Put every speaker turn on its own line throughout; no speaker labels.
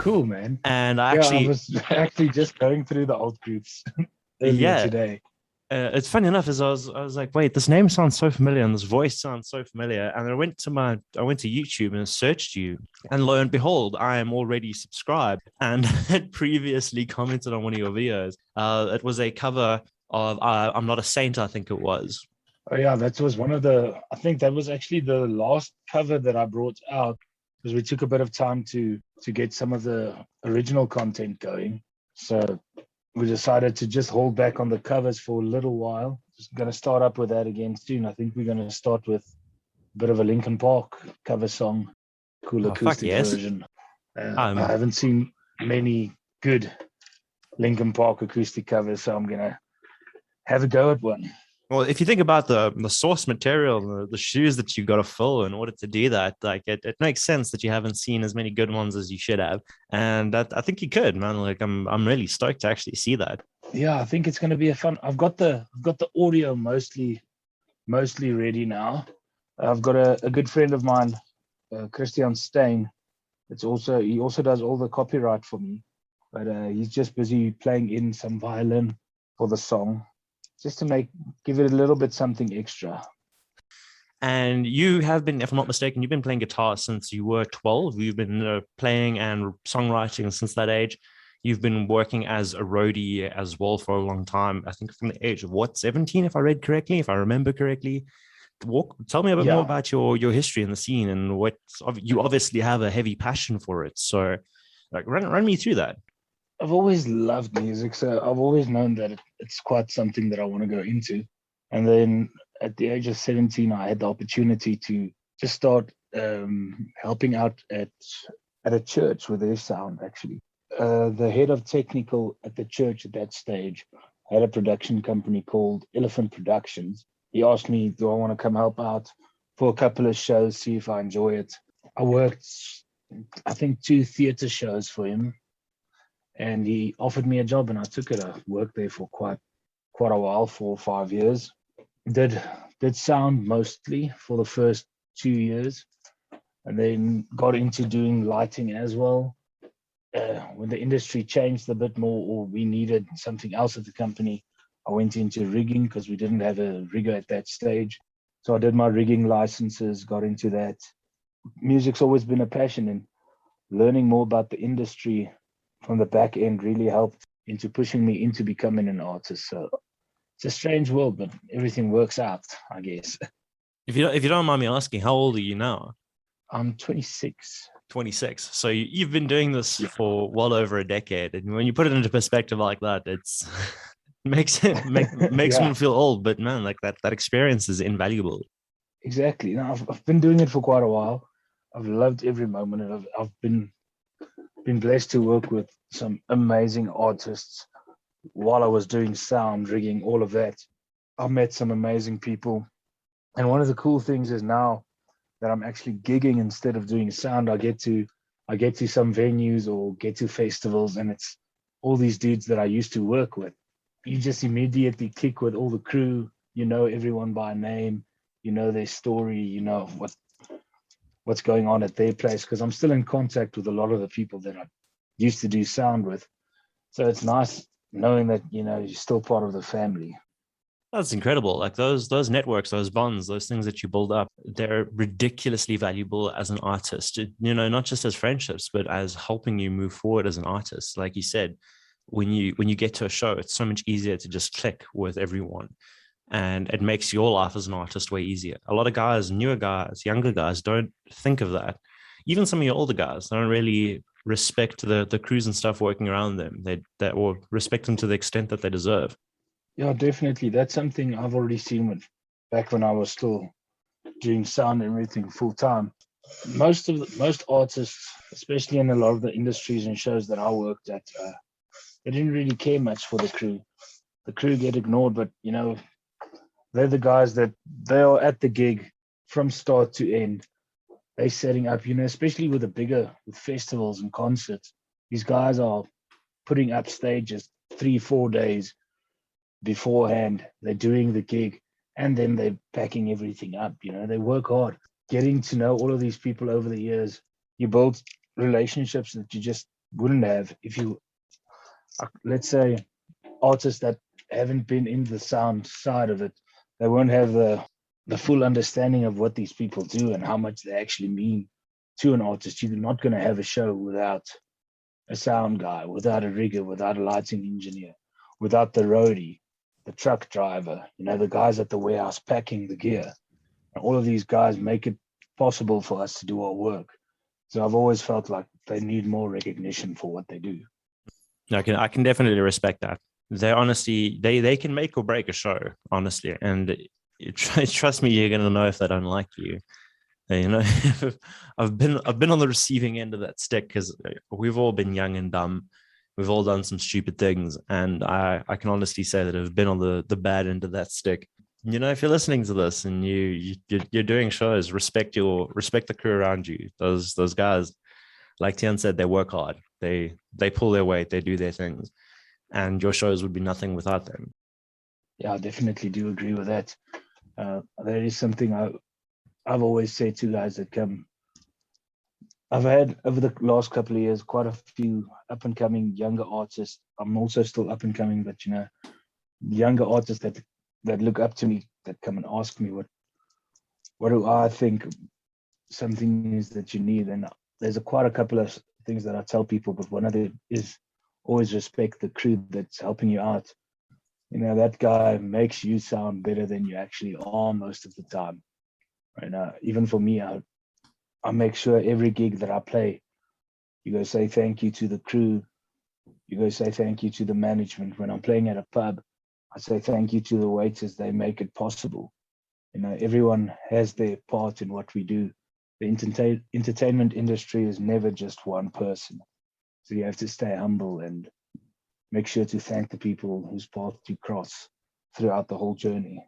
cool, man.
And I
Yeah, I
actually,
was actually just going through the old groups earlier
yeah,
today.
it's funny enough as I was like, wait, this name sounds so familiar and this voice sounds so familiar. And I went to YouTube and searched you, and lo and behold, I am already subscribed and had previously commented on one of your videos. It was a cover of I'm Not a Saint, I think it was.
Oh yeah, that was one of the. I think that was actually the last cover that I brought out because we took a bit of time to get some of the original content going. So we decided to just hold back on the covers for a little while. Just going to start up with that again soon. I think we're going to start with a bit of a Linkin Park cover song, cool
Oh, fuck
acoustic
yes.
version. I
Um,
haven't seen many good Linkin Park acoustic covers, so I'm going to have a go at one.
Well, if you think about the source material, the shoes that you got to fill in order to do that, like it makes sense that you haven't seen as many good ones as you should have, and that I think you could, man. Like I'm really stoked to actually see that.
Yeah, I think it's going to be a fun. I've got the audio mostly ready now. I've got a good friend of mine, Christian Stein. He also does all the copyright for me, but he's just busy playing in some violin for the song, just to give it a little bit something extra.
And you have been, if I'm not mistaken, you've been playing guitar since you were 12. You've been playing and songwriting since that age. You've been working as a roadie as well for a long time. I think from the age of what, 17, if I read correctly, if I remember correctly. Tell me a bit more
Yeah,
about your history in the scene and what you obviously have a heavy passion for it. So, like, run me through that.
I've always loved music, so I've always known that it's quite something that I want to go into. And then at the age of 17, I had the opportunity to just start helping out at a church with their sound, actually. The head of technical at the church at that stage had a production company called Elephant Productions. He asked me, do I want to come help out for a couple of shows, see if I enjoy it? I worked, I think, 2 theater shows for him, and he offered me a job, and I took it. I worked there for quite a while, 4 or 5 years. Did did sound mostly for the first 2 years, and then got into doing lighting as well. When the industry changed a bit more, or we needed something else at the company, I went into rigging because we didn't have a rigger at that stage. So I did my rigging licenses, got into that. Music's always been a passion, and learning more about the industry from the back end really helped into pushing me into becoming an artist. So it's a strange world, but everything works out, I guess.
If you don't mind me asking, how old are you now?
I'm 26.
26. So you've been doing this
Yeah,
for well over a decade, and when you put it into perspective like that, it's makes me
yeah,
feel old. But man, like that experience is invaluable.
exactly. Now, I've been doing it for quite a while. I've loved every moment, and I've been blessed to work with some amazing artists while I was doing sound rigging, all of that. I met some amazing people, and one of the cool things is now that I'm actually gigging instead of doing sound, I get to some venues or get to festivals, and it's all these dudes that I used to work with. You just immediately click with all the crew. You know everyone by name. You know their story. You know what's going on at their place, because I'm still in contact with a lot of the people that I used to do sound with. So it's nice knowing that you're still part of the family.
That's incredible. Like those networks, those bonds, those things that you build up, they're ridiculously valuable as an artist. Not just as friendships, but as helping you move forward as an artist. Like you said, when you get to a show, it's so much easier to just click with everyone. And it makes your life as an artist way easier. A lot of guys, newer guys, younger guys don't think of that. Even some of your older guys don't really respect the crews and stuff working around them. They or respect them to the extent that they deserve.
Yeah, definitely. That's something I've already seen back when I was still doing sound and everything full time. Most artists, especially in a lot of the industries and shows that I worked at, they didn't really care much for the crew. The crew get ignored, but they're the guys that they are at the gig from start to end. They're setting up, especially with festivals and concerts. These guys are putting up stages 3 4 days beforehand. They're doing the gig, and then they're packing everything up. They work hard. Getting to know all of these people over the years, you build relationships that you just wouldn't have if you, let's say, artists that haven't been in the sound side of it, they won't have the full understanding of what these people do and how much they actually mean to an artist. You're not going to have a show without a sound guy, without a rigger, without a lighting engineer, without the roadie, the truck driver, the guys at the warehouse packing the gear. And all of these guys make it possible for us to do our work. So I've always felt like they need more recognition for what they do.
I can definitely respect that. They honestly, they can make or break a show, honestly. And trust me, you're gonna know if they don't like you. I've been on the receiving end of that stick because we've all been young and dumb. We've all done some stupid things, and I can honestly say that I've been on the bad end of that stick. If you're listening to this and you're doing shows, respect the crew around you. Those guys, like Tian said, they work hard. They pull their weight. They do their things, and your shows would be nothing without them.
Yeah, I definitely do agree with that. There is something I've always said to guys that come. I've had over the last couple of years quite a few up and coming younger artists. I'm also still up and coming, but younger artists that look up to me, that come and ask me what do I think something is that you need. And there's quite a couple of things that I tell people, but one of them is always respect the crew that's helping you out. That guy makes you sound better than you actually are most of the time. Right now, even for me, I make sure every gig that I play, you go say thank you to the crew. You go say thank you to the management. When I'm playing at a pub, I say thank you to the waiters. They make it possible. Everyone has their part in what we do. The entertainment industry is never just one person. So you have to stay humble and make sure to thank the people whose path you cross throughout the whole journey.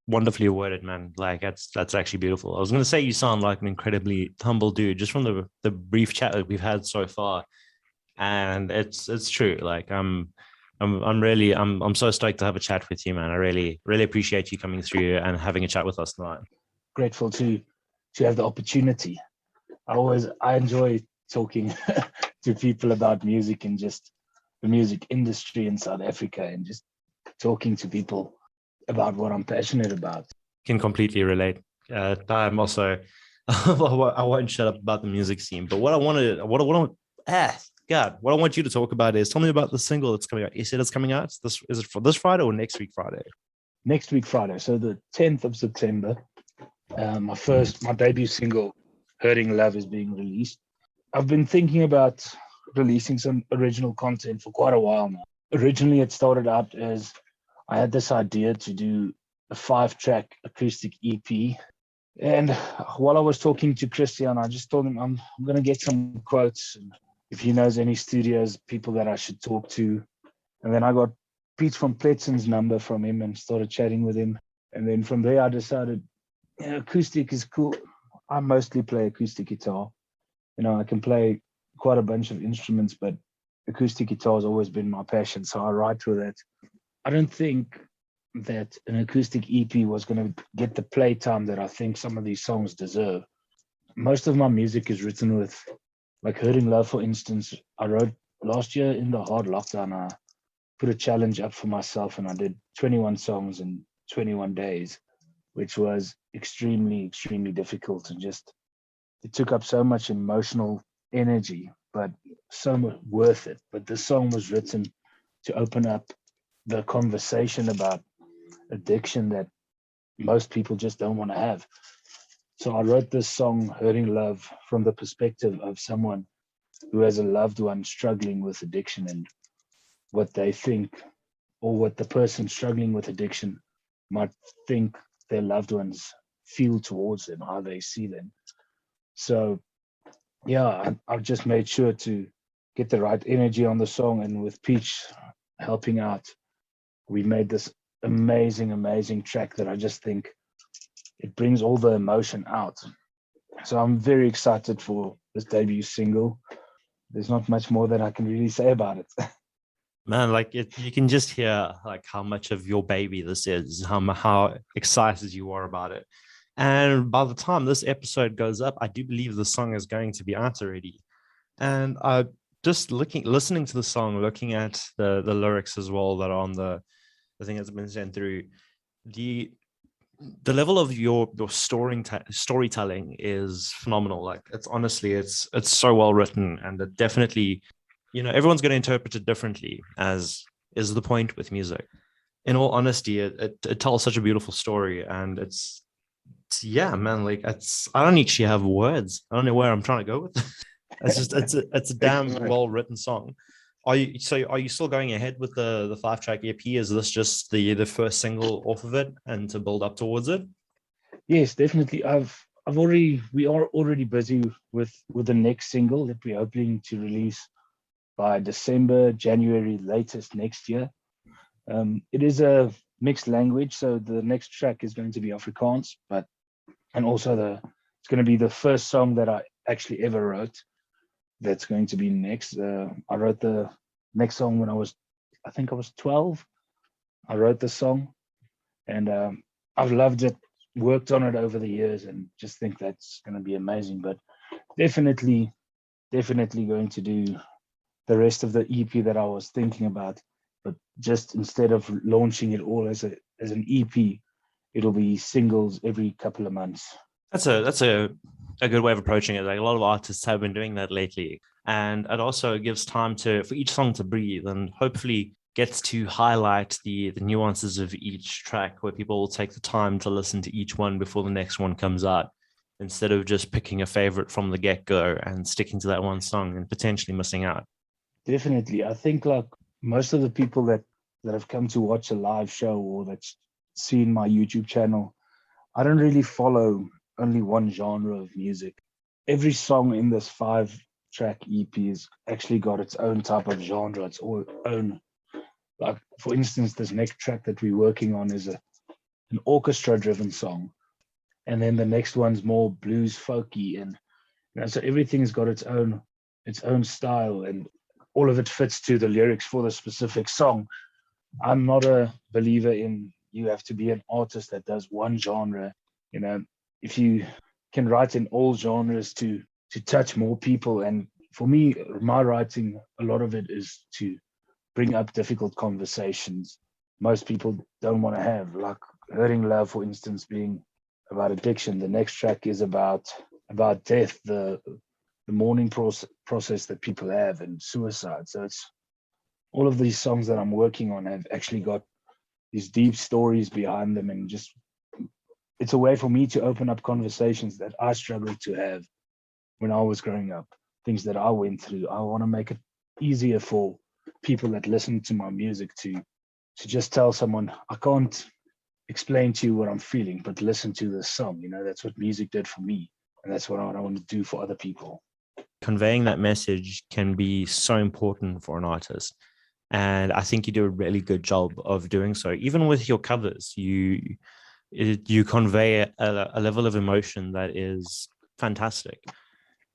Wonderfully worded, man. Like that's actually beautiful. I was going to say you sound like an incredibly humble dude just from the brief chat that we've had so far, and it's true. Like I'm so stoked to have a chat with you, man. I really appreciate you coming through and having a chat with us tonight.
Grateful to have the opportunity. I enjoy talking to people about music and just the music industry in South Africa, and just talking to people about what I'm passionate about.
Can completely relate. I'm also I won't shut up about the music scene, but what I want you to talk about is tell me about the single that's coming out. You said it's coming out. Is it for this Friday or next week Friday?
Next week Friday, so the 10th of September. My debut single, Hurting Love, is being released. I've been thinking about releasing some original content for quite a while now. Originally, it started out as I had this idea to do a 5-track acoustic EP. And while I was talking to Christian, I just told him I'm going to get some quotes, and if he knows any studios, people that I should talk to. And then I got Pete from Pletson's number from him and started chatting with him. And then from there, I decided, acoustic is cool. I mostly play acoustic guitar. I can play quite a bunch of instruments, but acoustic guitar has always been my passion. So I write with it. I don't think that an acoustic EP was going to get the playtime that I think some of these songs deserve. Most of my music is written with, like Hurting Love, for instance. I wrote last year in the hard lockdown. I put a challenge up for myself, and I did 21 songs in 21 days, which was extremely, extremely difficult. And it took up so much emotional energy, but so much worth it. But this song was written to open up the conversation about addiction that most people just don't want to have. So I wrote this song, Hurting Love, from the perspective of someone who has a loved one struggling with addiction, and what they think, or what the person struggling with addiction might think their loved ones feel towards them, how they see them. So yeah, I've just made sure to get the right energy on the song, and with Peach helping out, we made this amazing, amazing track that I just think it brings all the emotion out. So I'm very excited for this debut single. There's not much more that I can really say about it.
Man, you can just hear like how much of your baby this is, how excited you are about it. And by the time this episode goes up, I do believe the song is going to be out already. And just listening to the song, looking at the lyrics as well that are on the thing that's been sent through, the level of your storytelling is phenomenal. Like, it's honestly, it's so well written, and it definitely, everyone's going to interpret it differently, as is the point with music. In all honesty, it tells such a beautiful story, and it's yeah, man. Like, I don't actually have words. I don't know where I'm trying to go with it. It's a damn well written song. Are you still going ahead with the 5-track EP? Is this just the first single off of it, and to build up towards it?
Yes, definitely. We are already busy with the next single that we're hoping to release by December, January latest next year. It is a mixed language, so the next track is going to be Afrikaans, and also it's going to be the first song that I actually ever wrote. That's going to be next. I wrote the next song when I think I was 12. I wrote the song, and I've loved it, worked on it over the years, and just think that's going to be amazing. But definitely going to do the rest of the EP that I was thinking about, but just instead of launching it all as an EP, it'll be singles every couple of months.
That's a good way of approaching it. Like, a lot of artists have been doing that lately, and it also gives time for each song to breathe, and hopefully gets to highlight the nuances of each track, where people will take the time to listen to each one before the next one comes out, instead of just picking a favorite from the get-go and sticking to that one song and potentially missing out.
Definitely. I think, like, most of the people that have come to watch a live show or that's seen my YouTube channel, I don't really follow only one genre of music. Every song in this 5-track EP has actually got its own type of genre, its own. Like, for instance, this next track that we're working on is an orchestra-driven song, and then the next one's more blues folky, and so everything's got its own style, and all of it fits to the lyrics for the specific song. I'm not a believer in you have to be an artist that does one genre. If you can write in all genres to touch more people, and for me, my writing, a lot of it is to bring up difficult conversations most people don't want to have, like Hurting Love, for instance, being about addiction. The next track is about death, the mourning process that people have, and suicide. So it's all of these songs that I'm working on have actually got these deep stories behind them, and just it's a way for me to open up conversations that I struggled to have when I was growing up, things that I went through. I want to make it easier for people that listen to my music to just tell someone, I can't explain to you what I'm feeling, but listen to this song. That's what music did for me, and that's what I want to do for other people.
Conveying that message can be so important for an artist, and I think you do a really good job of doing so. Even with your covers, you convey a level of emotion that is fantastic.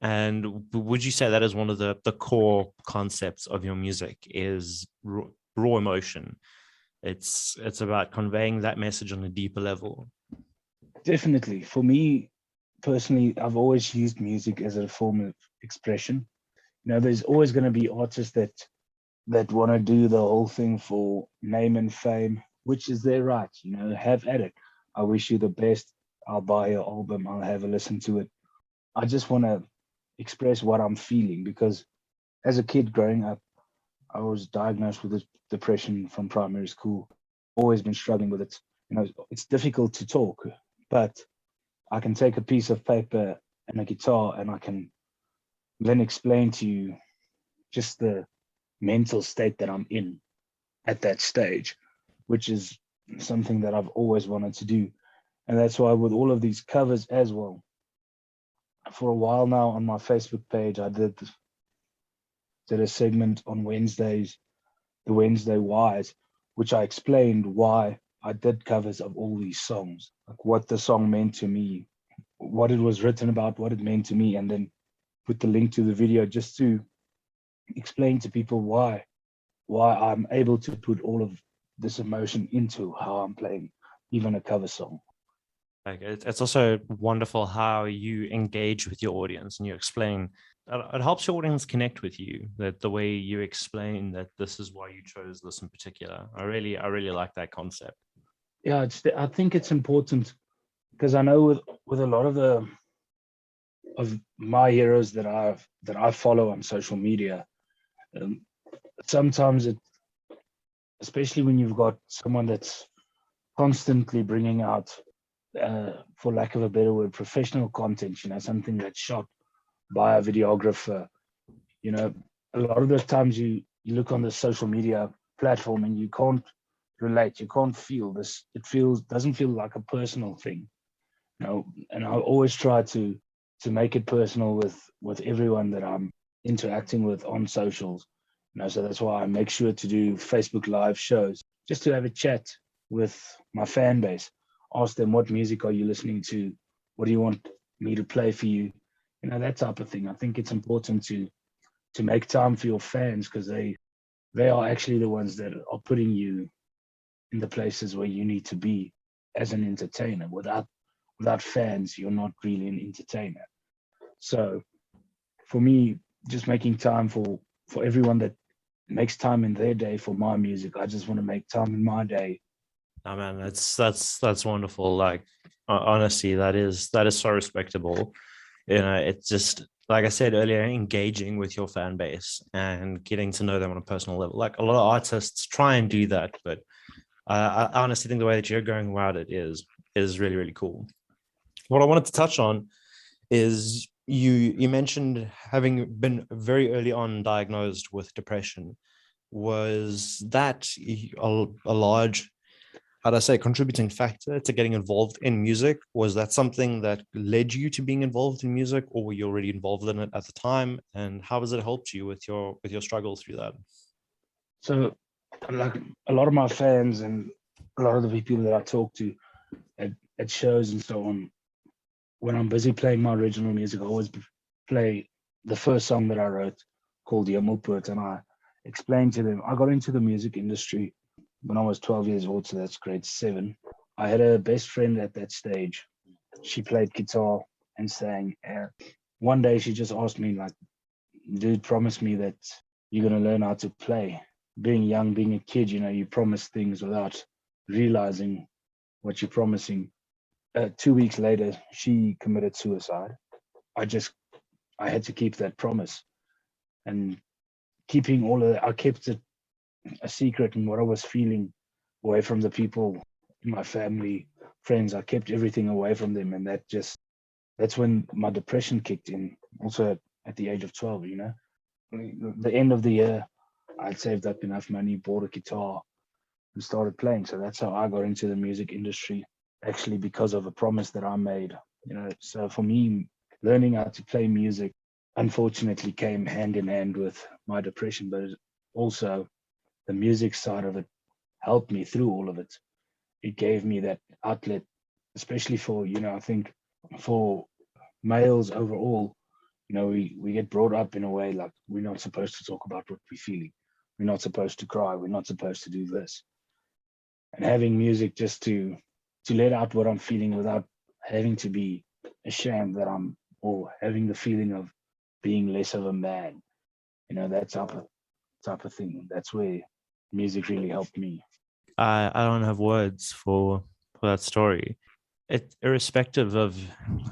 And would you say that is one of the core concepts of your music, is raw emotion? It's about conveying that message on a deeper level.
Definitely. For me personally, I've always used music as a form of expression. There's always going to be artists that want to do the whole thing for name and fame, which is their right. Have at it. I wish you the best. I'll buy your album. I'll have a listen to it. I just want to express what I'm feeling, because as a kid growing up, I was diagnosed with depression from primary school. Always been struggling with it. It's difficult to talk, but I can take a piece of paper and a guitar, and I can then explain to you just the mental state that I'm in at that stage, which is something that I've always wanted to do. And that's why with all of these covers as well, for a while now on my Facebook page, I did a segment on Wednesdays, the Wednesday Whys, which I explained why I did covers of all these songs, like what the song meant to me, what it was written about, what it meant to me, and then put the link to the video just to explain to people why I'm able to put all of this emotion into how I'm playing even a cover song.
Like, it's also wonderful how you engage with your audience and you explain it helps your audience connect with you, that the way you explain that this is why you chose this in particular. I really like that concept.
Yeah, I think it's important because I know with a lot of my heroes that I follow on social media, um, sometimes especially when you've got someone that's constantly bringing out, for lack of a better word, professional content, something that's shot by a videographer. A lot of the times you look on the social media platform and you can't relate, you can't feel this. Doesn't feel like a personal thing. And I always try to make it personal with everyone that I'm interacting with on socials. So that's why I make sure to do Facebook Live shows, just to have a chat with my fan base, ask them, what music are you listening to? What do you want me to play for you? That type of thing. I think it's important to make time for your fans, because they are actually the ones that are putting you in the places where you need to be as an entertainer. Without fans, you're not really an entertainer. So for me, just making time for everyone that makes time in their day for my music, I just want to make time in my day.
Oh man, that's wonderful. Like, honestly, that is so respectable. It's just, like I said earlier, engaging with your fan base and getting to know them on a personal level. Like, a lot of artists try and do that, but I honestly think the way that you're going about it is really, really cool. What I wanted to touch on is you mentioned having been very early on diagnosed with depression. Was that a large, how do I say, contributing factor to getting involved in music? Was that something that led you to being involved in music, or were you already involved in it at the time? And how has it helped you with your struggle through that?
So, like, a lot of my fans and a lot of the people that I talk to at shows and so on, when I'm busy playing my original music, I always play the first song that I wrote, called Yamuput, and I explained to them I got into the music industry when I was 12 years old, so that's grade 7. I had a best friend at that stage. She played guitar and sang. One day she just asked me, like, dude, promise me that you're going to learn how to play. Being young, being a kid, you promise things without realizing what you're promising. 2 weeks later, she committed suicide. I had to keep that promise, and keeping all of that, I kept it a secret, and what I was feeling away from the people in my family, friends. I kept everything away from them, and that's when my depression kicked in. Also at the age of 12, the end of the year, I'd saved up enough money, bought a guitar, and started playing. So that's how I got into the music industry, actually because of a promise that I made. So for me, learning how to play music unfortunately came hand in hand with my depression, but also the music side of it helped me through all of it. It gave me that outlet, especially for, I think for males overall, we get brought up in a way like we're not supposed to talk about what we're feeling. We're not supposed to cry. We're not supposed to do this. And having music just to let out what I'm feeling without having to be ashamed that or having the feeling of being less of a man, that type of thing. That's where music really helped me.
I don't have words for that story. Irrespective of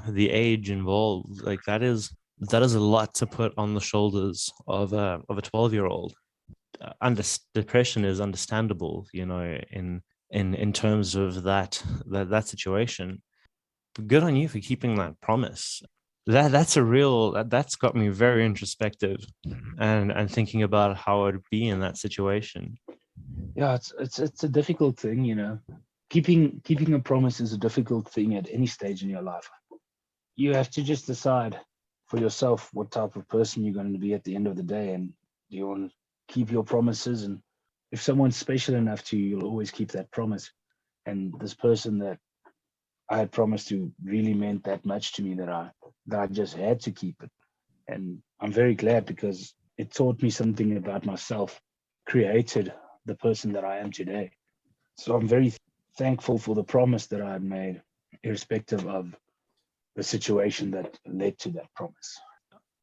the age involved, like that is a lot to put on the shoulders of a 12-year-old. Depression is understandable, in terms of that situation. But good on you for keeping that promise. That's got me very introspective and thinking about how I'd be in that situation.
Yeah, it's a difficult thing. Keeping a promise is a difficult thing at any stage in your life. You have to just decide for yourself what type of person you're going to be at the end of the day, and do you want to keep your promises? And if someone's special enough to you, you'll always keep that promise. And this person that I had promised to really meant that much to me that I just had to keep it. And I'm very glad, because it taught me something about myself, created the person that I am today. So I'm very thankful for the promise that I had made, irrespective of the situation that led to that promise.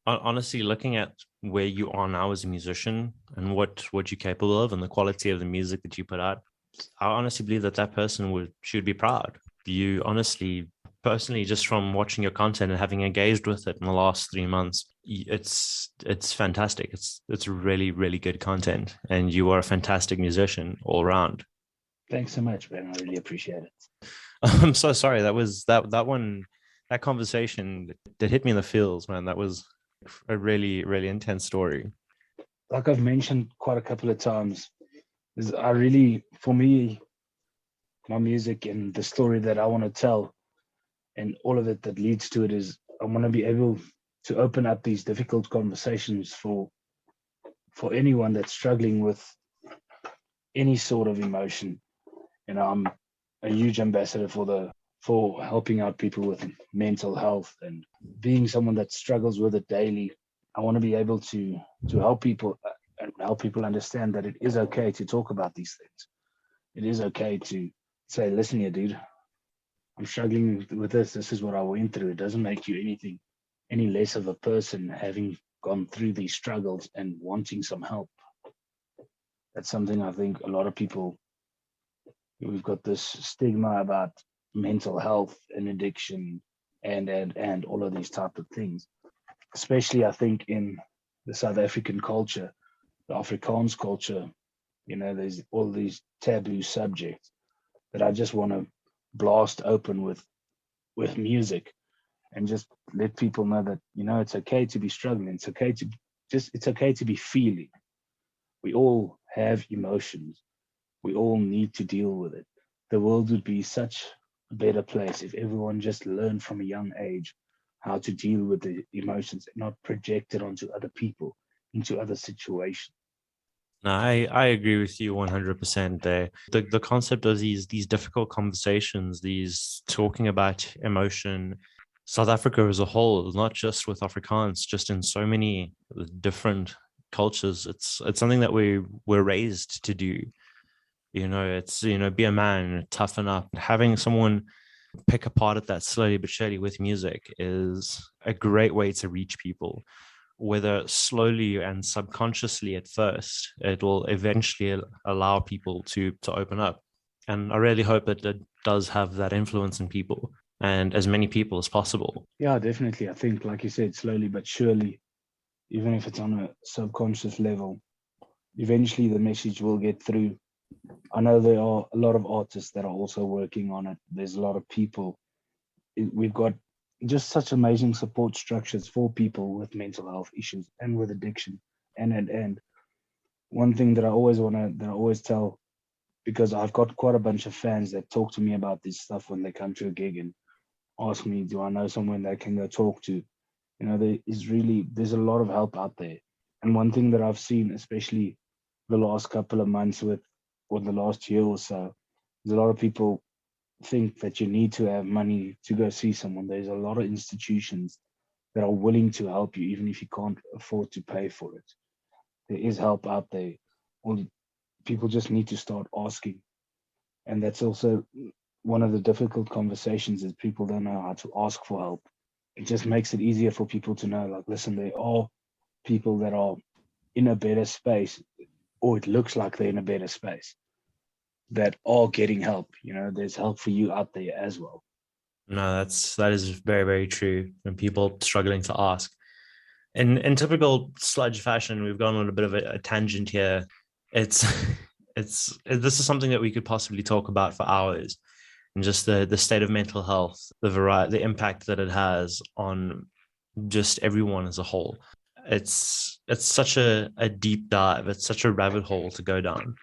Honestly, looking at where you are now as a musician and what you're capable of and the quality of the music that you put out, I honestly believe that person should be proud. You honestly, personally, just from watching your content and having engaged with it in the last 3 months, it's fantastic. It's really, really good content, and you are a fantastic musician all around.
Thanks so much, Ben. I really appreciate it.
I'm so sorry. That conversation that hit me in the feels, man. That was a really, really intense story.
Like I've mentioned quite a couple of times, for me, my music and the story that I want to tell and all of it that leads to it is I want to be able to open up these difficult conversations for anyone that's struggling with any sort of emotion. I'm a huge ambassador for helping out people with mental health and being someone that struggles with it daily. I want to be able to help people and help people understand that it is okay to talk about these things. It is okay to say, listen here, dude, I'm struggling with this. This is what I went through. It doesn't make you any less of a person having gone through these struggles and wanting some help. That's something I think a lot of people, we've got this stigma about mental health and addiction and all of these type of things. Especially I think in the South African culture, the Afrikaans culture, there's all these taboo subjects that I just want to blast open with music and just let people know that it's okay to be struggling. It's okay to be feeling. We all have emotions. We all need to deal with it. The world would be such a better place if everyone just learned from a young age how to deal with the emotions and not project it onto other people, into other situations.
No, I agree with you 100% there. The concept of these difficult conversations, these talking about emotion, South Africa as a whole, not just with Afrikaans, just in so many different cultures, it's something that we're raised to do. It's be a man, toughen up. Having someone pick apart at that slowly but surely with music is a great way to reach people, whether slowly and subconsciously at first. It will eventually allow people to open up, and I really hope that it does have that influence in people and as many people as possible.
Yeah, definitely. I think, like you said, slowly but surely, even if it's on a subconscious level, eventually the message will get through. I know there are a lot of artists that are also working on it. There's a lot of people. We've got just such amazing support structures for people with mental health issues and with addiction. And one thing that I always tell, because I've got quite a bunch of fans that talk to me about this stuff when they come to a gig and ask me, do I know someone they can go talk to? There's a lot of help out there. And one thing that I've seen, especially the last couple of months or the last year or so, there's a lot of people think that you need to have money to go see someone. There's a lot of institutions that are willing to help you, even if you can't afford to pay for it. There is help out there. All people just need to start asking. And that's also one of the difficult conversations is people don't know how to ask for help. It just makes it easier for people to know, like, listen, there are people that are in a better space, or it looks like they're in a better space, that are getting help. There's help for you out there as well.
No, that is very, very true. And people struggling to ask. In typical sludge fashion, we've gone on a bit of a tangent here. It's this is something that we could possibly talk about for hours, and just the state of mental health, the impact that it has on just everyone as a whole. It's such a deep dive. It's such a rabbit hole to go down.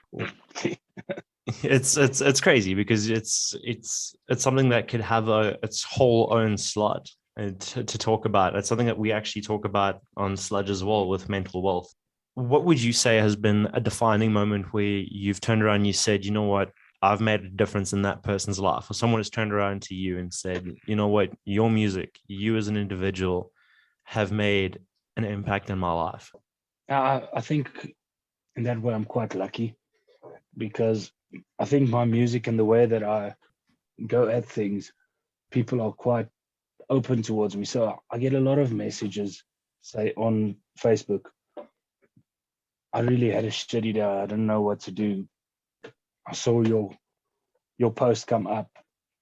It's crazy because it's something that could have its whole own slot to talk about. It's something that we actually talk about on Sludge as well with mental wealth. What would you say has been a defining moment where you've turned around and you said, you know what, I've made a difference in that person's life, or someone has turned around to you and said, you know what, your music, you as an individual have made an impact in my life?
I think in that way I'm quite lucky because I think my music and the way that I go at things, people are quite open towards me. So I get a lot of messages say on Facebook, I really had a shitty day. I didn't know what to do. I saw your post come up.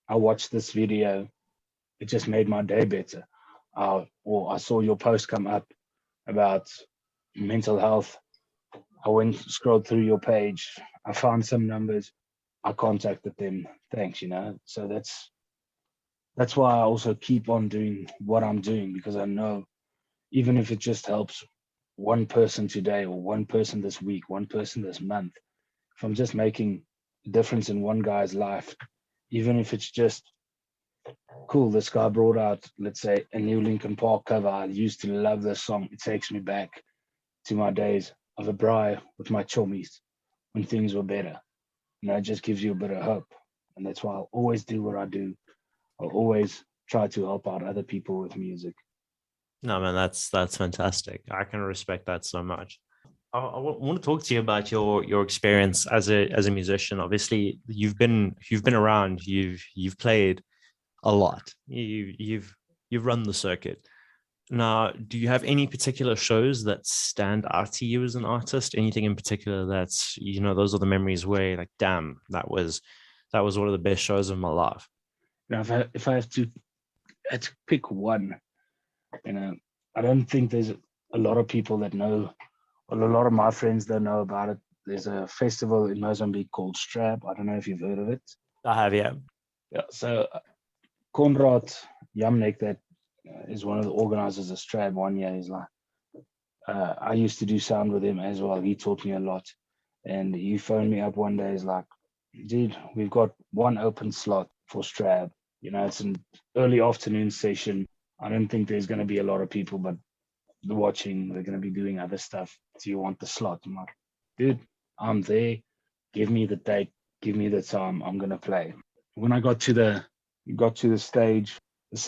I watched this video. It just made my day better. Or I saw your post come up about mental health. I went scrolled through your page. I found some numbers. I contacted them. Thanks, So that's why I also keep on doing what I'm doing, because I know even if it just helps one person today or one person this week, one person this month, if I'm just making a difference in one guy's life, even if it's just cool, this guy brought out, let's say, a new Linkin Park cover. I used to love this song. It takes me back to my days of a braai with my chummies when things were better. It just gives you a bit of hope. And that's why I'll always do what I do. I'll always try to help out other people with music.
No, man, that's fantastic. I can respect that so much. I want to talk to you about your experience as a musician. Obviously, you've been around. You've played a lot. You've run the circuit. Now, do you have any particular shows that stand out to you as an artist? Anything in particular that's, those are the memories where like, damn, that was one of the best shows of my life.
Now, if I have to pick one, I don't think there's a lot of people that know, or a lot of my friends don't know about it. There's a festival in Mozambique called Strab. I don't know if you've heard of it.
I have, yeah.
Yeah. So Konrad Jamnik, that is one of the organizers of Strab, one year, he's like, I used to do sound with him as well. He taught me a lot. And he phoned me up one day. He's like, dude, we've got one open slot for Strab. It's an early afternoon session. I don't think there's going to be a lot of people, but watching, they're going to be doing other stuff. Do you want the slot? I'm like, dude, I'm there. Give me the date. Give me the time. I'm going to play. When I got to the stage, the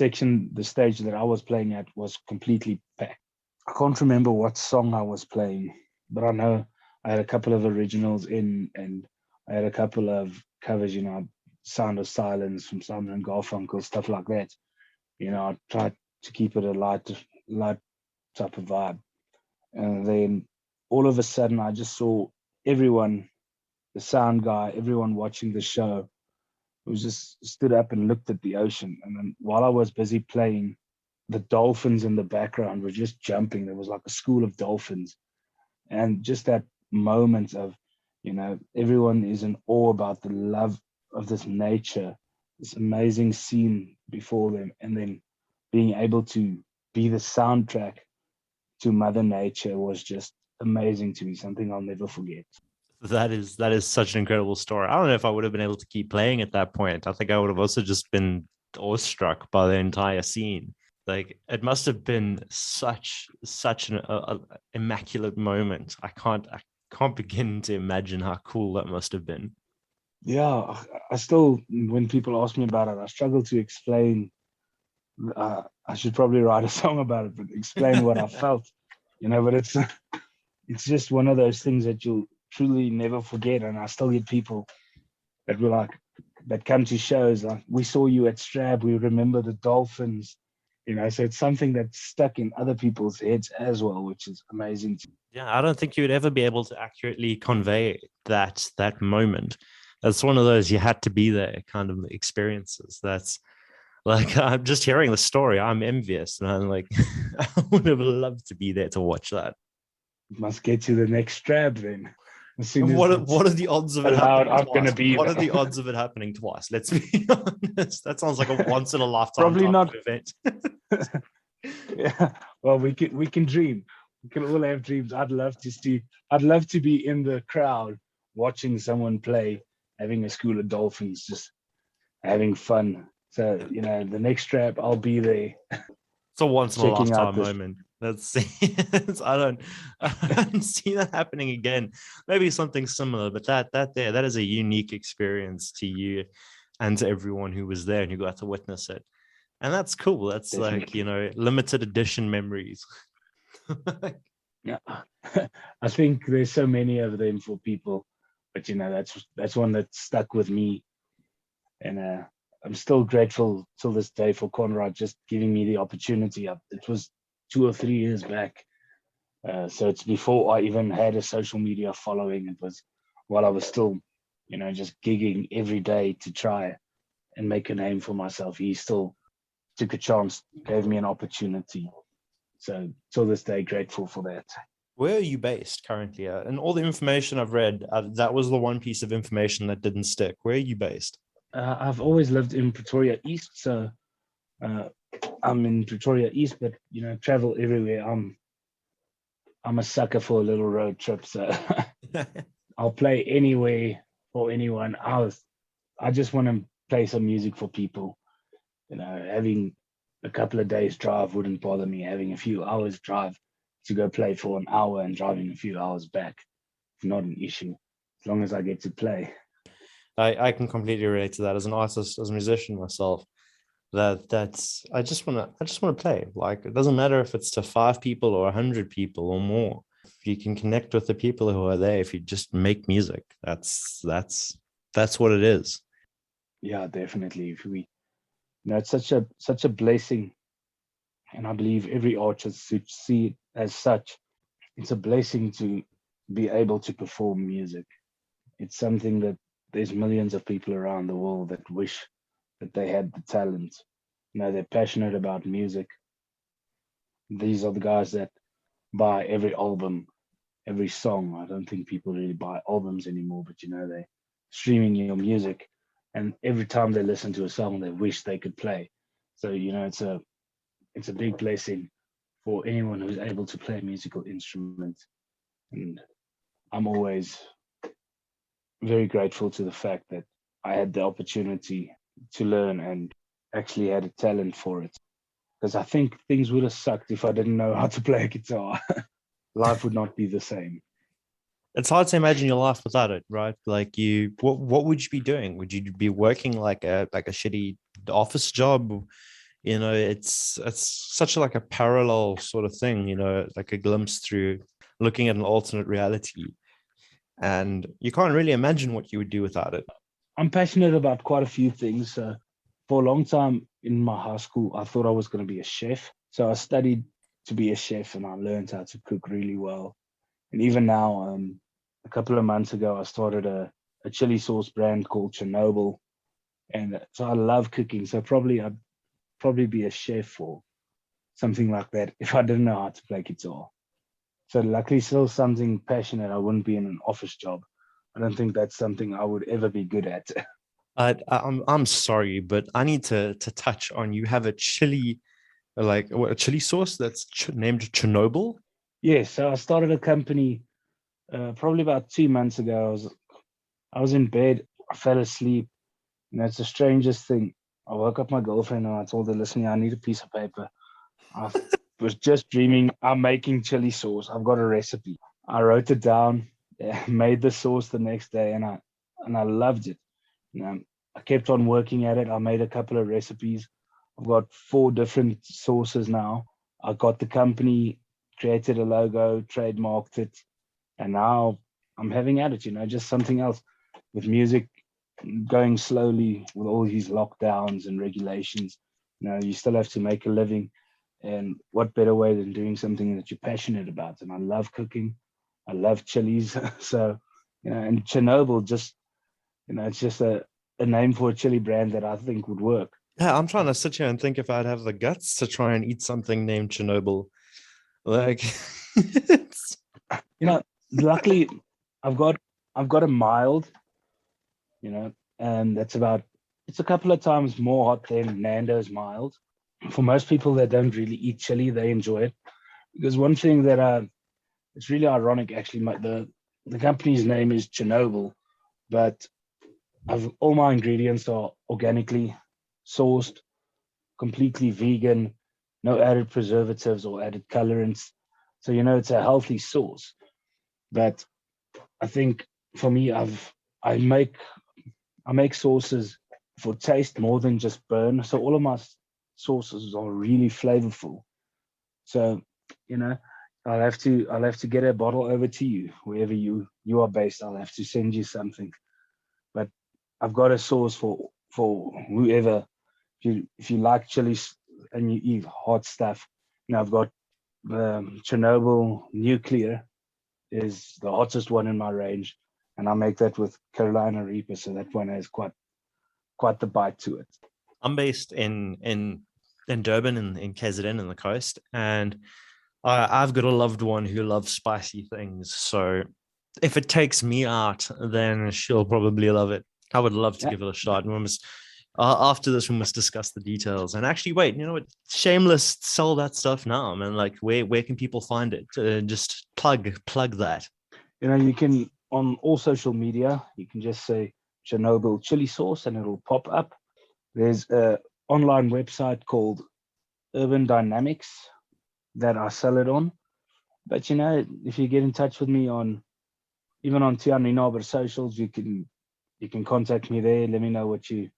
stage that I was playing at was completely packed. I can't remember what song I was playing, but I know I had a couple of originals in, and I had a couple of covers, Sound of Silence from Simon and Garfunkel, stuff like that. I tried to keep it a light type of vibe. And then all of a sudden, I just saw everyone, the sound guy, everyone watching the show, was just stood up and looked at the ocean. And then while I was busy playing, the dolphins in the background were just jumping. There was like a school of dolphins. And just that moment of, everyone is in awe about the love of this nature, this amazing scene before them, and then being able to be the soundtrack to Mother Nature was just amazing to me, something I'll never forget.
That is such an incredible story. I don't know if I would have been able to keep playing at that point. I think I would have also just been awestruck by the entire scene. Like, it must have been such an immaculate moment. I can't begin to imagine how cool that must have been.
Yeah, I still, when people ask me about it, I struggle to explain. I should probably write a song about it, but explain what I felt, but it's just one of those things that you'll truly never forget. And I still get people that were like, that come to shows like, we saw you at Strab, we remember the dolphins, so it's something that's stuck in other people's heads as well, which is amazing.
Yeah, I don't think you would ever be able to accurately convey that moment. That's one of those you had to be there kind of experiences. That's like, I'm just hearing the story, I'm envious, and I'm like, I would have loved to be there to watch that.
Must get to the next Strab then.
What are the odds of it happening
I'm going to be
What are the odds of it happening twice? Let's be honest. That sounds like a once in a lifetime
probably not
event.
Yeah. Well, we can dream. We can all have dreams. I'd love to be in the crowd watching someone play, having a school of dolphins, just having fun. So, the next Strab, I'll be there.
It's a once in a lifetime moment. Let's see. I don't see that happening again. Maybe something similar, but that is a unique experience to you and to everyone who was there and who got to witness it. And that's cool. That's definitely. Like, limited edition memories.
Yeah. I think there's so many of them for people, but that's one that stuck with me. And I'm still grateful till this day for Konrad just giving me the opportunity. It was 2 or 3 years back. So it's before I even had a social media following. It was while I was still, just gigging every day to try and make a name for myself. He still took a chance, gave me an opportunity. So till this day, grateful for that.
Where are you based currently? And all the information I've read, that was the one piece of information that didn't stick. Where are you based?
I've always lived in Pretoria East, so I'm in Pretoria East, but travel everywhere. I'm a sucker for a little road trip, so I'll play anywhere for anyone. I just want to play some music for people. Having a couple of days drive wouldn't bother me. Having a few hours drive to go play for an hour and driving a few hours back, it's not an issue as long as I get to play.
I can completely relate to that as an artist, as a musician myself. That's I just want to play. Like, it doesn't matter if it's to 5 people or 100 people or more. If you can connect with the people who are there, if you just make music, that's what it is.
Yeah, definitely. It's such a blessing, and I believe every artist should see it as such. It's a blessing to be able to perform music. It's something that there's millions of people around the world that wish that they had the talent. They're passionate about music. These are the guys that buy every album, every song. I don't think people really buy albums anymore, but they're streaming your music, and every time they listen to a song, they wish they could play. So it's a big blessing for anyone who's able to play a musical instrument, and I'm always very grateful to the fact that I had the opportunity to learn and actually had a talent for it. Because I think things would have sucked if I didn't know how to play a guitar. Life would not be the same.
It's hard to imagine your life without it, right? Like, what would you be doing? Would you be working like a shitty office job? It's such like a parallel sort of thing, like a glimpse through looking at an alternate reality. And you can't really imagine what you would do without it.
I'm passionate about quite a few things. For a long time in my high school, I thought I was going to be a chef. So I studied to be a chef, and I learned how to cook really well. And even now, a couple of months ago, I started a chili sauce brand called Chernobyl. And so I love cooking. So I'd probably be a chef or something like that if I didn't know how to play guitar. So luckily, still something passionate. I wouldn't be in an office job. I don't think that's something I would ever be good at.
I'm sorry, but I need to touch on, you have a chili, like a chili sauce that's named Chernobyl.
Yes, so I started a company probably about 2 months ago. I was in bed, I fell asleep. It's the strangest thing. I woke up my girlfriend and I told her, listen, I need a piece of paper. I was just dreaming I'm making chili sauce. I've got a recipe. I wrote it down, made the sauce the next day, and I loved it. I kept on working at it. I made a couple of recipes. I've got 4 different sauces now. I got the company, created a logo, trademarked it, and now I'm having at it, just something else. With music going slowly with all these lockdowns and regulations, you still have to make a living. And what better way than doing something that you're passionate about? And I love cooking. I love chilies. So, and Chernobyl it's just a name for a chili brand that I think would work.
Yeah, I'm trying to sit here and think if I'd have the guts to try and eat something named Chernobyl. Like,
luckily I've got a mild, and it's a couple of times more hot than Nando's mild. For most people that don't really eat chili, they enjoy it. Because one thing that it's really ironic, actually, the company's name is Chernobyl, but all my ingredients are organically sourced, completely vegan, no added preservatives or added colorants. So it's a healthy sauce. But I think for me, I make sauces for taste more than just burn. So all of my sauces are really flavorful. So I'll have to get a bottle over to you wherever you are based. I'll have to send you something. But I've got a sauce for whoever. If you like chilies and you eat hot stuff, I've got Chernobyl Nuclear is the hottest one in my range, and I make that with Carolina Reaper, so that one has quite the bite to it.
I'm based in Durban in KZN in the coast, and I've got a loved one who loves spicy things. So if it takes me out, then she'll probably love it. I would love to give it a shot. And after this, we must discuss the details. And actually, wait, you know what? Shameless, sell that stuff now, man. Like, where can people find it? Just plug that.
You can, on all social media, you can just say Chernobyl chili sauce and it'll pop up. There's an online website called Urban Dynamics that I sell it on. But if you get in touch with me even on Tian Nienaber socials, you can contact me there. Let me know what you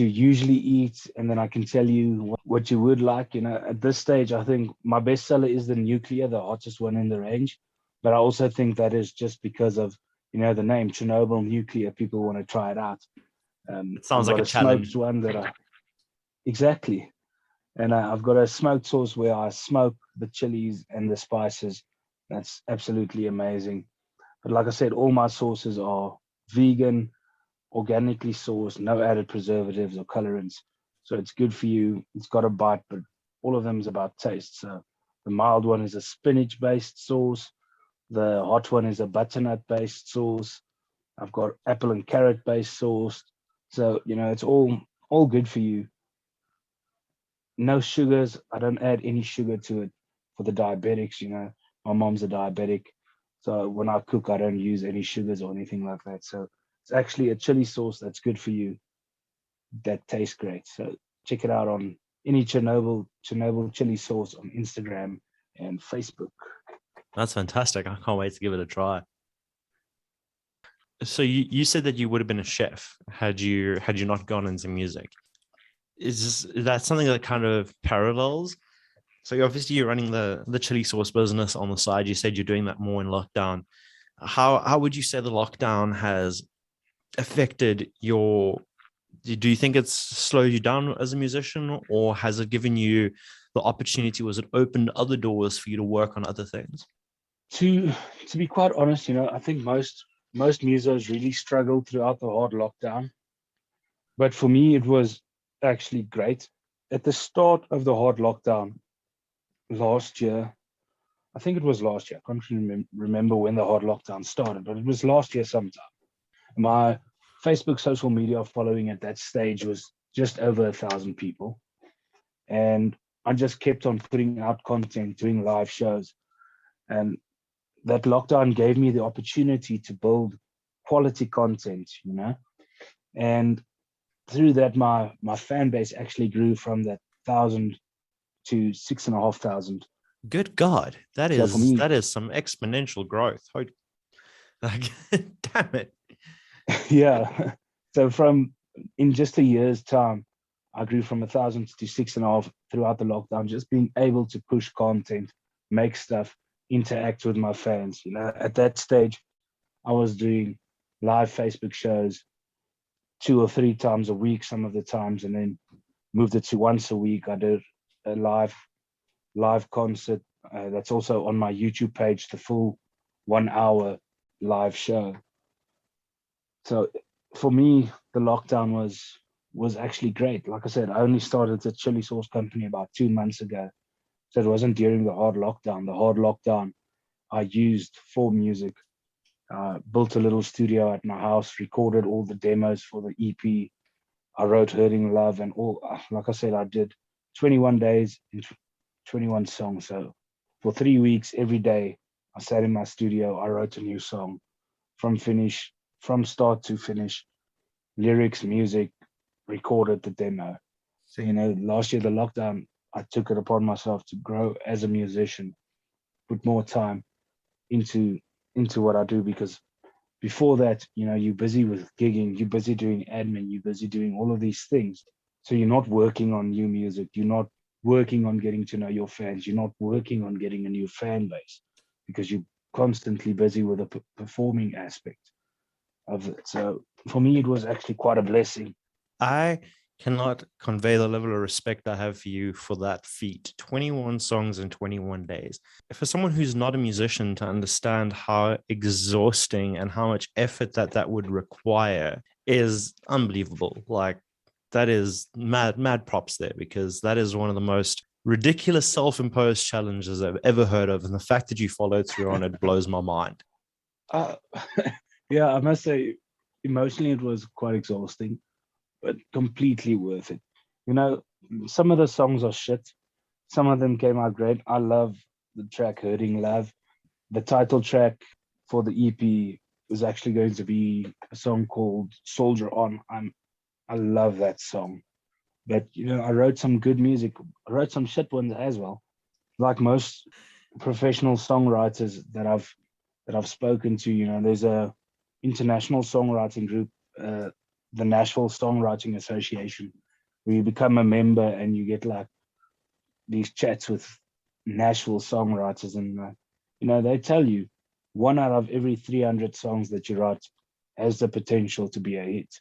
usually eat, and then I can tell you what you would like. At this stage, I think my best seller is the Nuclear, the hottest one in the range. But I also think that is just because of the name Chernobyl Nuclear. People want to try it out.
It sounds like a challenge.
Smoked one exactly. And I've got a smoked sauce where I smoke the chilies and the spices. That's absolutely amazing. But like I said, all my sauces are vegan, organically sourced, no added preservatives or colorants. So it's good for you. It's got a bite, but all of them is about taste. So the mild one is a spinach-based sauce. The hot one is a butternut-based sauce. I've got apple and carrot-based sauce. So, it's all good for you. No sugars. I don't add any sugar to it for the diabetics. My mom's a diabetic. So when I cook, I don't use any sugars or anything like that. So it's actually a chili sauce that's good for you, that tastes great. So check it out on any Chernobyl chili sauce on Instagram and Facebook.
That's fantastic. I can't wait to give it a try. So you said that you would have been a chef had you not gone into music. Is that something that kind of parallels? So obviously you're running the chili sauce business on the side. You said you're doing that more in lockdown. How would you say the lockdown has affected your? Do you think it's slowed you down as a musician, or has it given you the opportunity? Was it opened other doors for you to work on other things?
To be quite honest, I think most musos really struggled throughout the hard lockdown. But for me, it was actually great. At the start of the hard lockdown last year, I think it was last year. I can't remember when the hard lockdown started, but it was last year sometime. My Facebook social media following at that stage was just over 1,000 people. And I just kept on putting out content, doing live shows. And that lockdown gave me the opportunity to build quality content, And through that, my fan base actually grew from that 1,000 to 6,500.
Good God, that is some exponential growth. Like, damn it.
Yeah. So in just a year's time, I grew from 1,000 to 6,500 throughout the lockdown, just being able to push content, make stuff, interact with my fans. At that stage, I was doing live Facebook shows 2 or 3 times a week, some of the times, and then moved it to once a week. I did a live concert that's also on my YouTube page, the full 1 hour live show. So for me, the lockdown was actually great. Like I said, I only started the chili sauce company about 2 months ago. So it wasn't during the hard lockdown. The hard lockdown I used for music. Built a little studio at my house, recorded all the demos for the EP. I wrote Hurting Love and all. Like I said, I did 21 days and 21 songs. So for 3 weeks, every day, I sat in my studio. I wrote a new song from start to finish, lyrics, music, recorded the demo. So, last year, the lockdown, I took it upon myself to grow as a musician, put more time into what I do, because before that, you're busy with gigging, you're busy doing admin, you're busy doing all of these things. So you're not working on new music, you're not working on getting to know your fans, you're not working on getting a new fan base, because you're constantly busy with the performing aspect of it. So for me, it was actually quite a blessing.
cannot convey the level of respect I have for you for that feat. 21 songs in 21 days. For someone who's not a musician to understand how exhausting and how much effort that would require is unbelievable. Like, that is mad props there, because that is one of the most ridiculous self-imposed challenges I've ever heard of. And the fact that you followed through on it blows my mind.
Yeah, I must say, emotionally, it was quite exhausting, but completely worth it. You know, some of the songs are shit. Some of them came out great. I love the track Hurting Love. The title track for the EP is actually going to be a song called Soldier On. I love that song. But you know, I wrote some good music. I wrote some shit ones as well. Like most professional songwriters that I've spoken to, you know, there's a international songwriting group, the Nashville Songwriting Association, where you become a member and you get like these chats with Nashville songwriters, and you know, they tell you 1 out of every 300 songs that you write has the potential to be a hit.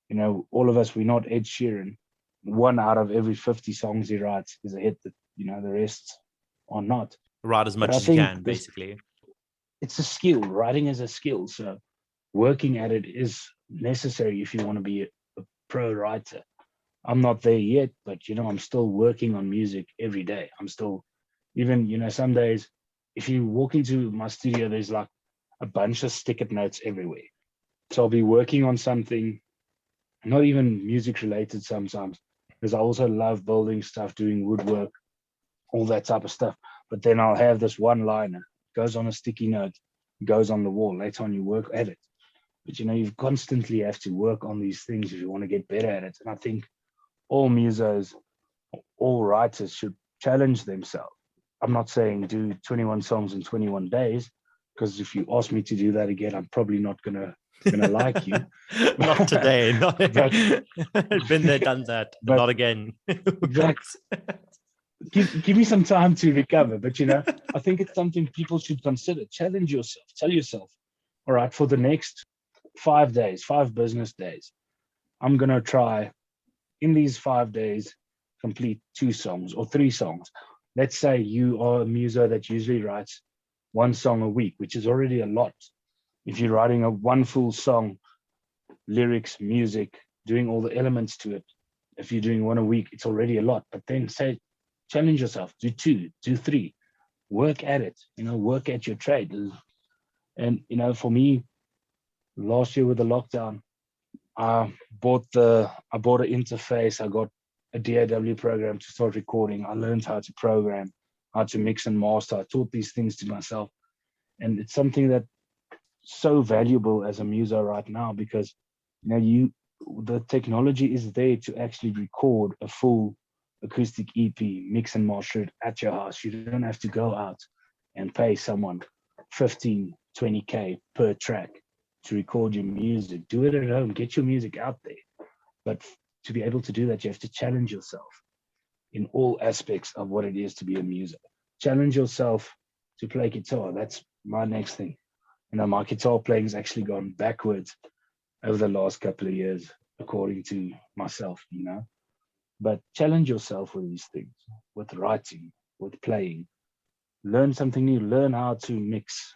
You know, all of us, we're not Ed Sheeran. 1 out of every 50 songs he writes is a hit. That, you know, the rest are not.
Write as much as you can, basically.
It's a skill. Writing is a skill, so working at it is necessary if you want to be a pro writer. I'm not there yet, but you know, I'm still working on music every day. I'm still, even, you know, some days, if you walk into my studio, there's like a bunch of sticky notes everywhere. So I'll be working on something, not even music related sometimes, because I also love building stuff, doing woodwork, all that type of stuff. But then I'll have this one liner, goes on a sticky note, goes on the wall. Later on, you work at it. But you know, you constantly have to work on these things if you want to get better at it. And I think all musos, all writers should challenge themselves. I'm not saying do 21 songs in 21 days, because if you ask me to do that again, I'm probably not gonna like you.
Not today. Not been there, done that. But not again.
Give me some time to recover. But you know, I think it's something people should consider. Challenge yourself. Tell yourself, all right, for the next 5 days, 5 business days, I'm gonna try in these 5 days complete 2 songs or 3 songs. Let's say you are a muso that usually writes 1 song a week, which is already a lot. If you're writing a 1 full song, lyrics, music, doing all the elements to it, if you're doing 1 a week, it's already a lot. But then say, challenge yourself, do 2, do 3, work at it, you know, work at your trade. And, you know, for me, last year with the lockdown, I bought an interface. I got a DAW program to start recording. I learned how to program, how to mix and master. I taught these things to myself. And it's something that's so valuable as a muso right now, because you know, the technology is there to actually record a full acoustic EP, mix and master it at your house. You don't have to go out and pay someone 15, 20K per track to record your music. Do it at home, get your music out there. But to be able to do that, you have to challenge yourself in all aspects of what it is to be a muso. Challenge yourself to play guitar. That's my next thing. You know, my guitar playing has actually gone backwards over the last couple of years, according to myself, you know. But challenge yourself with these things, with writing, with playing. Learn something new. Learn how to mix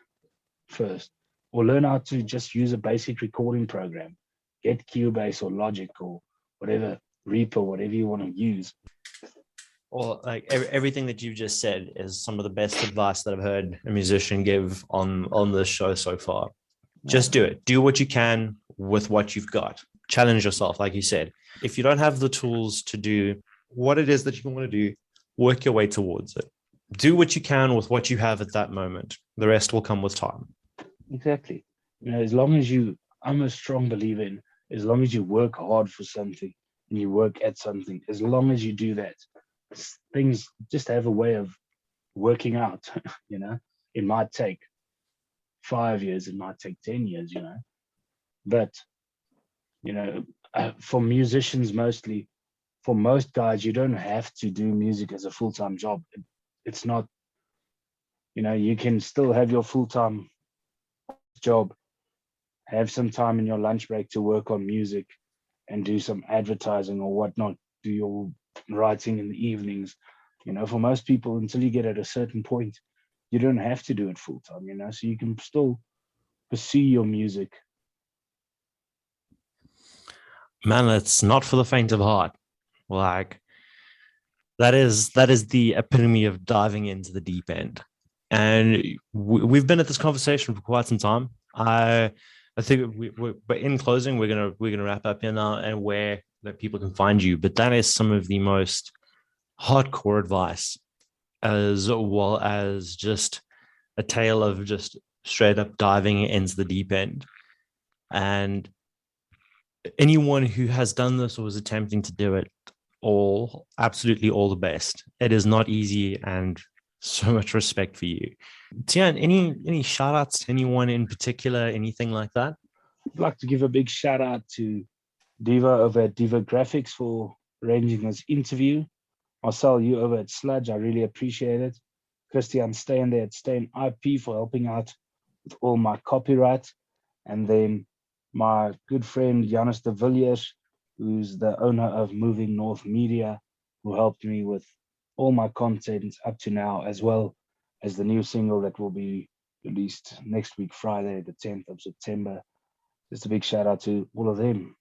first, or learn how to just use a basic recording program. Get Cubase or Logic or whatever, Reaper, whatever you want to use.
Well, like everything that you've just said is some of the best advice that I've heard a musician give on this show so far. Just do it. Do what you can with what you've got. Challenge yourself, like you said. If you don't have the tools to do what it is that you want to do, work your way towards it. Do what you can with what you have at that moment. The rest will come with time.
Exactly. You know, as long as I'm a strong believer in, as long as you work hard for something and you work at something, as long as you do that, things just have a way of working out. You know, it might take 5 years, it might take 10 years, you know, but you know, for musicians, mostly, for most guys, you don't have to do music as a full-time job. It's not, you know, you can still have your full-time job, have some time in your lunch break to work on music, and do some advertising or whatnot, do your writing in the evenings. For most people, until you get at a certain point, you don't have to do it full time, so you can still pursue your music.
Man, it's not for the faint of heart. Like, that is the epitome of diving into the deep end. And we've been at this conversation for quite some time. I think but in closing, we're gonna wrap up here now, and where that people can find you. But that is some of the most hardcore advice, as well as just a tale of just straight up diving into the deep end. And anyone who has done this or was attempting to do it, absolutely all the best. It is not easy, and so much respect for you. Tian, any shout outs to anyone in particular, anything like that?
I'd like to give a big shout out to Diva over at Diva Graphics for arranging this interview. Marcel, you over at Sludge, I really appreciate it. Christian staying there at Stain IP for helping out with all my copyright. And then my good friend Janis de Villiers, who's the owner of Moving North Media, who helped me with all my content up to now, as well as the new single that will be released next week, Friday, the 10th of September. Just a big shout out to all of them.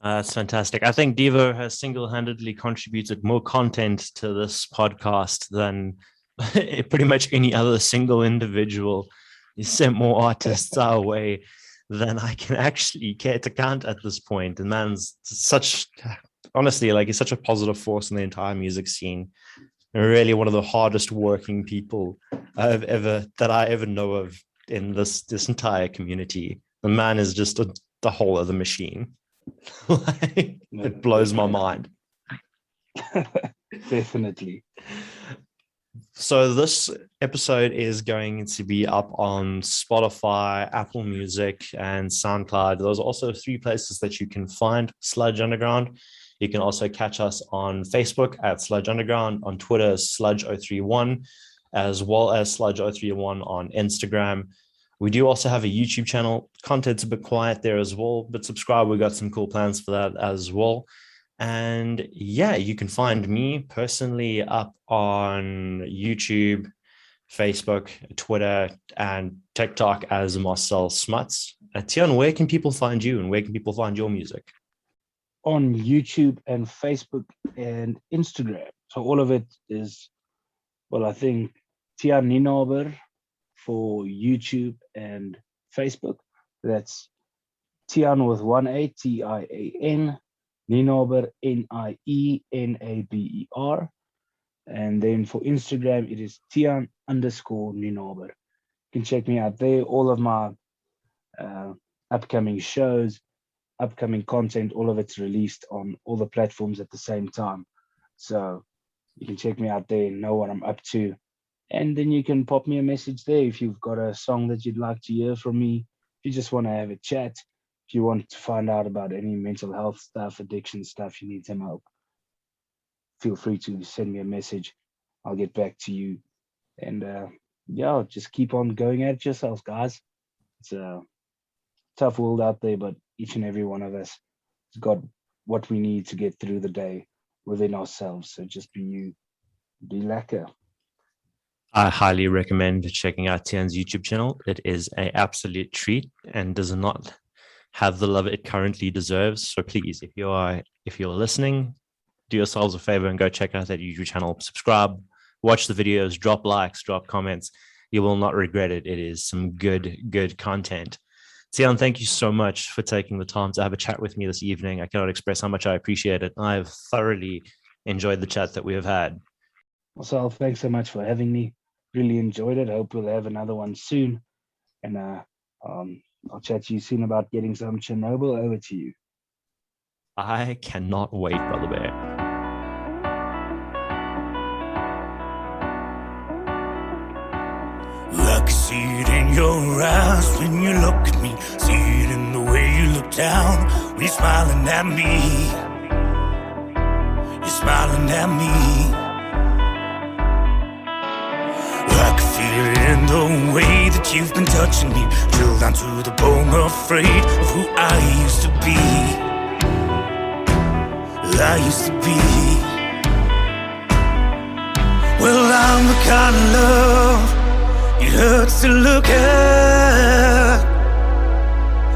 That's fantastic. I think Devo has single-handedly contributed more content to this podcast than pretty much any other single individual. He sent more artists our way than I can actually care to count at this point. And man's honestly, he's such a positive force in the entire music scene. And really one of the hardest working people that I ever know of in this entire community. The man is just the whole of the machine. It blows my mind.
Definitely.
So this episode is going to be up on Spotify, Apple Music, and SoundCloud. Those are also 3 places that you can find Sludge Underground. You can also catch us on Facebook at Sludge Underground, on Twitter Sludge031, as well as Sludge031 on Instagram. We do also have a YouTube channel. Content's a bit quiet there as well, but subscribe. We've got some cool plans for that as well. And yeah, you can find me personally up on YouTube, Facebook, Twitter, and TikTok as Marcel Smuts. Tian, where can people find you, and where can people find your music?
On YouTube and Facebook and Instagram. So all of it is, I think Tian Nienaber for YouTube and Facebook. That's Tian with 1 A, Tian, Nienaber, Nienaber. And then for Instagram, it is Tian_Nienaber. You can check me out there. All of my upcoming shows, upcoming content, all of it's released on all the platforms at the same time. So you can check me out there and know what I'm up to. And then you can pop me a message there if you've got a song that you'd like to hear from me. If you just want to have a chat, if you want to find out about any mental health stuff, addiction stuff, you need some help, feel free to send me a message. I'll get back to you. And just keep on going at it yourselves, guys. It's a tough world out there, but each and every one of us has got what we need to get through the day within ourselves. So just be you, be lekker.
I highly recommend checking out Tian's YouTube channel. It is an absolute treat and does not have the love it currently deserves. So please, if you're listening, do yourselves a favor and go check out that YouTube channel. Subscribe, watch the videos, drop likes, drop comments. You will not regret it. It is some good content. Tian, thank you so much for taking the time to have a chat with me this evening. I cannot express how much I appreciate it. I have thoroughly enjoyed the chat that we have had.
Marcel, thanks so much for having me. Really enjoyed it. I hope we'll have another one soon. And I'll chat to you soon about getting some Chernobyl. Over to you.
I cannot wait, Brother Bear.
I can see it in your eyes when you look at me. See it in the way you look down when you're smiling at me. You're smiling at me. I can feel it in the way that you've been touching me. Chilled down to the bone, afraid of who I used to be. I used to be. Well, I'm the kind of love it hurts to look at.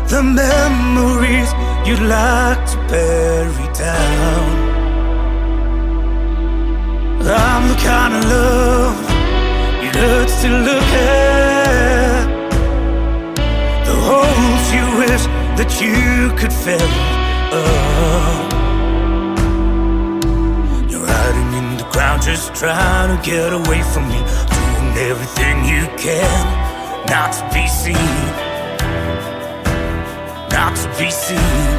The memories you'd like to bury down. I'm the kind of love it hurts to look at. The holes you wish that you could fill up. You're hiding in the ground, just trying to get away from me, doing everything you can not to be seen, not to be seen.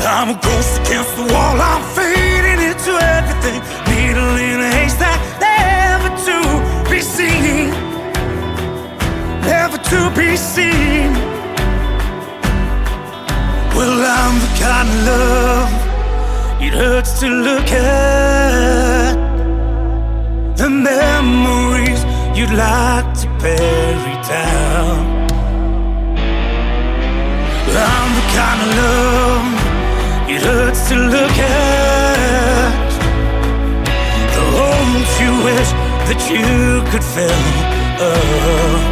I'm a ghost against the wall, I'm fading into everything, needle in a haystack, never to be seen, never to be seen. Well, I'm the kind of love it hurts to look at. The memories you'd like to bury down. I'm the kind of love it hurts to look at. The holes you wish that you could fill up.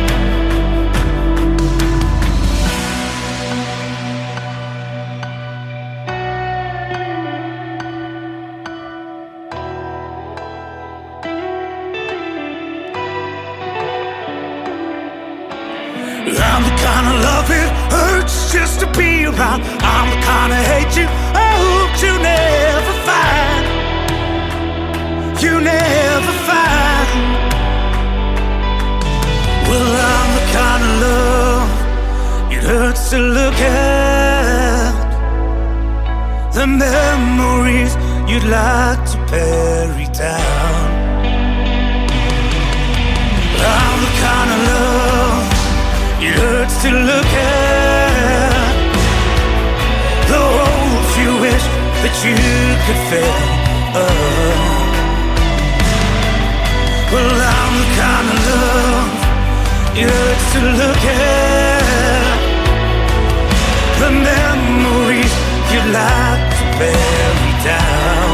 I'm the kind of love it hurts just to be around. I'm the kind of hate you hope you never find. You never find. Well, I'm the kind of love it hurts to look at. The memories you'd like to bury down. I'm the kind of love it hurts to look at. The holes you wish that you could fill up. Well, I'm the kind of love it hurts to look at. The memories you'd like to bury down.